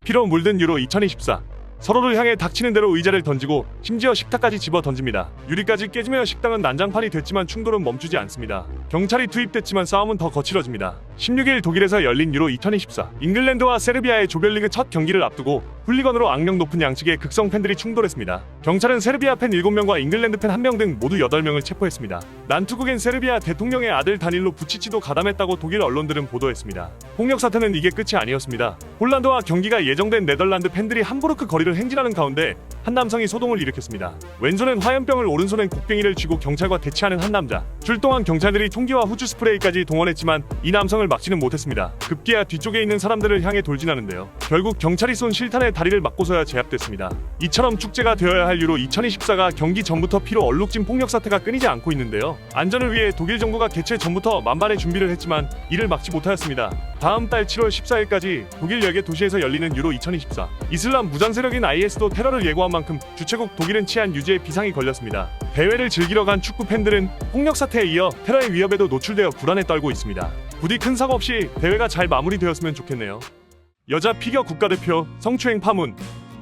피로 물든 유로 2024. 서로를 향해 닥치는 대로 의자를 던지고 심지어 식탁까지 집어 던집니다. 유리까지 깨지며 식당은 난장판이 됐지만 충돌은 멈추지 않습니다. 경찰이 투입됐지만 싸움은 더 거칠어집니다. 16일 독일에서 열린 유로 2024. 잉글랜드와 세르비아의 조별리그 첫 경기를 앞두고 훌리건으로 악명 높은 양측의 극성 팬들이 충돌했습니다. 경찰은 세르비아 팬 7명과 잉글랜드 팬 1명 등 모두 8명을 체포했습니다. 난투극엔 세르비아 대통령의 아들 다닐로 부치치도 가담했다고 독일 언론들은 보도했습니다. 폭력 사태는 이게 끝이 아니었습니다. 폴란드와 경기가 예정된 네덜란드 팬들이 함부르크 거리를 행진하는 가운데 한 남성이 소동을 일으켰습니다. 왼손엔 화염병을 오른손엔 곡괭이를 쥐고 경찰과 대치하는 한 남자. 출동한 경찰들이 총기와 후추 스프레이까지 동원했지만 이 남성을 막지는 못했습니다. 급기야 뒤쪽에 있는 사람들을 향해 돌진하는데요. 결국 경찰이 쏜 실탄에 다리를 맞고서야 제압됐습니다. 이처럼 축제가 되어야 할 유로 2024가 경기 전부터 피로 얼룩진 폭력 사태가 끊이지 않고 있는데요. 안전을 위해 독일 정부가 개최 전부터 만반의 준비를 했지만 이를 막지 못하였습니다. 다음 달 7월 14일까지 독일 10개 도시에서 열리는 유로 2024. 이슬람 무장 세력인 IS도 테러를 예고한 만큼 주최국 독일은 치안 유지에 비상이 걸렸습니다. 대회를 즐기러 간 축구 팬들은 폭력 사태에 이어 테러의 위협에도 노출되어 불안에 떨고 있습니다. 부디 큰 사고 없이 대회가 잘 마무리되었으면 좋겠네요. 여자 피겨 국가대표 성추행 파문.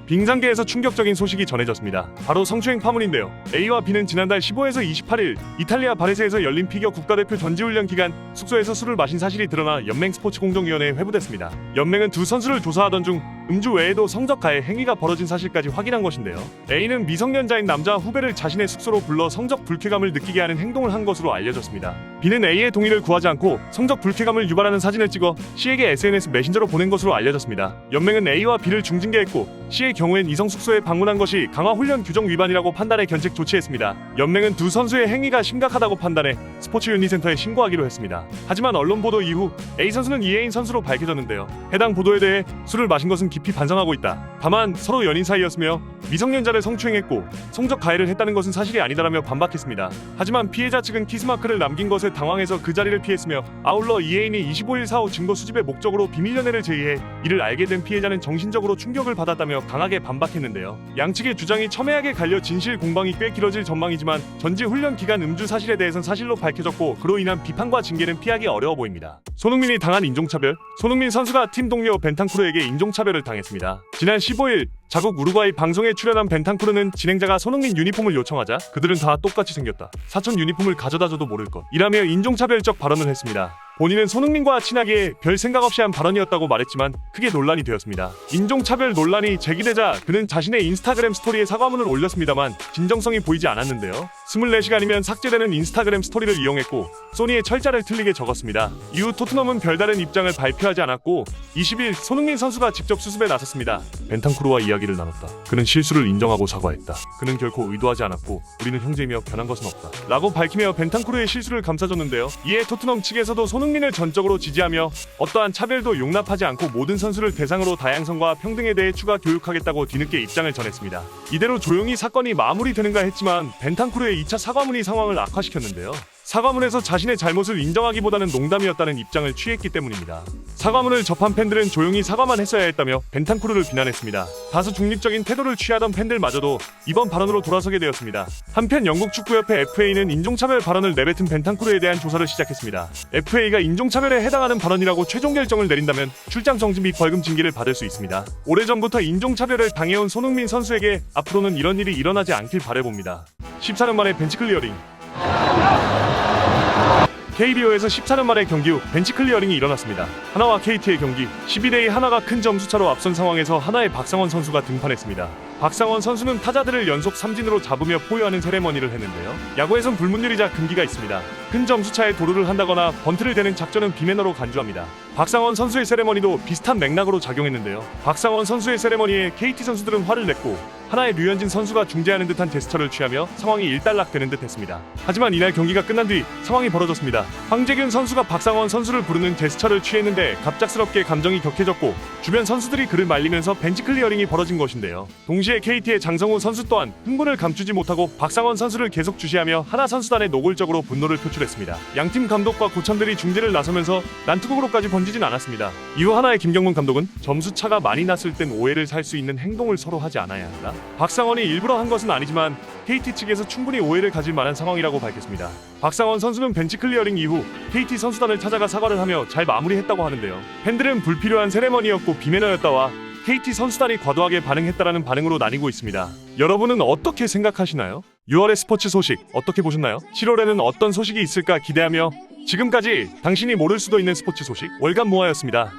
빙상계에서 충격적인 소식이 전해졌습니다. 바로 성추행 파문인데요. A와 B는 지난달 15에서 28일 이탈리아 바레세에서 열린 피겨 국가대표 전지훈련 기간 숙소에서 술을 마신 사실이 드러나 연맹스포츠공정위원회에 회부됐습니다. 연맹은 두 선수를 조사하던 중 음주 외에도 성적 가해 행위가 벌어진 사실까지 확인한 것인데요. A는 미성년자인 남자 후배를 자신의 숙소로 불러 성적 불쾌감을 느끼게 하는 행동을 한 것으로 알려졌습니다. B는 A의 동의를 구하지 않고 성적 불쾌감을 유발하는 사진을 찍어 C에게 SNS 메신저로 보낸 것으로 알려졌습니다. 연맹은 A와 B를 중징계했고 C의 경우엔 이성 숙소에 방문한 것이 강화 훈련 규정 위반이라고 판단해 견책 조치했습니다. 연맹은 두 선수의 행위가 심각하다고 판단해 스포츠 윤리센터에 신고하기로 했습니다. 하지만 언론 보도 이후 A 선수는 이해인 선수로 밝혀졌는데요. 해당 보도에 대해 술을 마신 것은 깊이 반성하고 있다. 다만 서로 연인 사이였으며 미성년자를 성추행했고 성적 가해를 했다는 것은 사실이 아니다라며 반박했습니다. 하지만 피해자 측은 키스마크를 남긴 것에 당황해서 그 자리를 피했으며 아울러 이혜인이 25일 사후 증거 수집의 목적으로 비밀 연애를 제의해 이를 알게 된 피해자는 정신적으로 충격을 받았다며 강하게 반박했는데요. 양측의 주장이 첨예하게 갈려 진실 공방이 꽤 길어질 전망이지만 전지 훈련 기간 음주 사실에 대해선 사실로 밝혀졌고 그로 인한 비판과 징계는 피하기 어려워 보입니다. 손흥민이 당한 인종차별. 손흥민 선수가 팀 동료 벤탄쿠르에게 인종차별을 당했습니다. 지난 15일 자국 우루과이 방송에 출연한 벤탄쿠르는 진행자가 손흥민 유니폼을 요청하자 그들은 다 똑같이 생겼다. 사촌 유니폼을 가져다줘도 모를 것. 이라며 인종차별적 발언을 했습니다. 본인은 손흥민과 친하기에 별 생각 없이 한 발언이었다고 말했지만 크게 논란이 되었습니다. 인종차별 논란이 제기되자 그는 자신의 인스타그램 스토리에 사과문을 올렸습니다만 진정성이 보이지 않았는데요. 24시간이면 삭제되는 인스타그램 스토리를 이용했고 소니의 철자를 틀리게 적었습니다. 이후 토트넘은 별다른 입장을 발표하지 않았고 20일 손흥민 선수가 직접 수습에 나섰습니다. 벤탄쿠르와 이야기를 나눴다. 그는 실수를 인정하고 사과했다. 그는 결코 의도하지 않았고 우리는 형제이며 변한 것은 없다. 라고 밝히며 벤탄쿠르의 실수를 감싸줬는데요. 이에 토트넘 측에서도 손흥민을 전적으로 지지하며 어떠한 차별도 용납하지 않고 모든 선수를 대상으로 다양성과 평등에 대해 추가 교육하겠다고 뒤늦게 입장을 전했습니다. 이대로 조용히 사건이 마무리되는가 했지만 벤탄쿠르의 2차 사과문이 상황을 악화시켰는데요. 사과문에서 자신의 잘못을 인정하기보다는 농담이었다는 입장을 취했기 때문입니다. 사과문을 접한 팬들은 조용히 사과만 했어야 했다며 벤탄쿠르를 비난했습니다. 다소 중립적인 태도를 취하던 팬들마저도 이번 발언으로 돌아서게 되었습니다. 한편 영국 축구협회 FA는 인종차별 발언을 내뱉은 벤탄쿠르에 대한 조사를 시작했습니다. FA가 인종차별에 해당하는 발언이라고 최종 결정을 내린다면 출장 정지 및 벌금 징계를 받을 수 있습니다. 오래전부터 인종차별을 당해온 손흥민 선수에게 앞으로는 이런 일이 일어나지 않길 바라봅니다. 14년 만에 벤치 클리어링. KBO에서 14년 만에 경기 후 벤치 클리어링이 일어났습니다. 하나와 KT의 경기 11대2 하나가 큰 점수차로 앞선 상황에서 하나의 박상원 선수가 등판했습니다. 박상원 선수는 타자들을 연속 삼진으로 잡으며 포효하는 세레머니를 했는데요. 야구에선 불문율이자 금기가 있습니다. 큰 점수차에 도루를 한다거나 번트를 대는 작전은 비매너로 간주합니다. 박상원 선수의 세레머니도 비슷한 맥락으로 작용했는데요. 박상원 선수의 세레머니에 KT 선수들은 화를 냈고 하나의 류현진 선수가 중재하는 듯한 제스처를 취하며 상황이 일단락되는 듯 했습니다. 하지만 이날 경기가 끝난 뒤 상황이 벌어졌습니다. 황재균 선수가 박상원 선수를 부르는 제스처를 취했는데 갑작스럽게 감정이 격해졌고 주변 선수들이 그를 말리면서 벤치 클리어링이 벌어진 것인데요. 동시에 KT의 장성우 선수 또한 흥분을 감추지 못하고 박상원 선수를 계속 주시하며 하나 선수단에 노골적으로 분노를 표출했습니다. 양팀 감독과 고참들이 중재를 나서면서 난투극으로까지 번지진 않았습니다. 이후 하나의 김경문 감독은 점수차가 많이 났을 땐 오해를 살 수 있는 행동을 서로 하지 않아야 한다. 박상원이 일부러 한 것은 아니지만 KT 측에서 충분히 오해를 가질 만한 상황이라고 밝혔습니다. 박상원 선수는 벤치 클리어링 이후 KT 선수단을 찾아가 사과를 하며 잘 마무리했다고 하는데요. 팬들은 불필요한 세레머니였고 비매너였다와 KT 선수단이 과도하게 반응했다라는 반응으로 나뉘고 있습니다. 여러분은 어떻게 생각하시나요? 6월의 스포츠 소식 어떻게 보셨나요? 7월에는 어떤 소식이 있을까 기대하며 지금까지 당신이 모를 수도 있는 스포츠 소식 월간 모아였습니다.